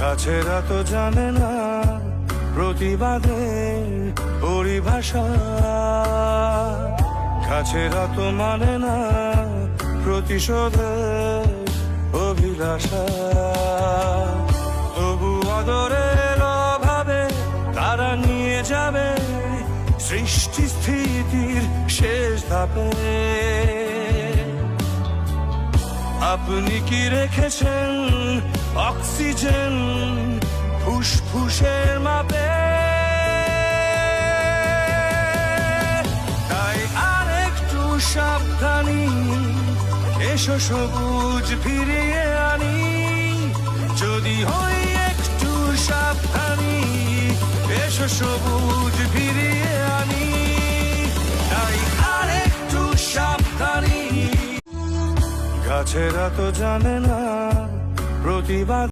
গাছেরা তো জানে না প্রতিবাদের পরিভাষা, গাছেরা তো মানে না প্রতিশোধের অভিলাষা। তবু আদরের অভাবে তারা নিয়ে যাবে সৃষ্টি স্থিতির শেষ ধাপে। আপনি কি রেখেছেন অক্সিজেন ফুসফুসের মাপে? তাই আরেকটু সাবধানী, এসো সবুজ ফিরিয়ে আনি। যদি হই একটু সাবধানী, এসো সবুজ ফিরিয়ে আনি। তাই আরেকটু সাবধানী। গাছেরা তো জানে না প্রতিবাদ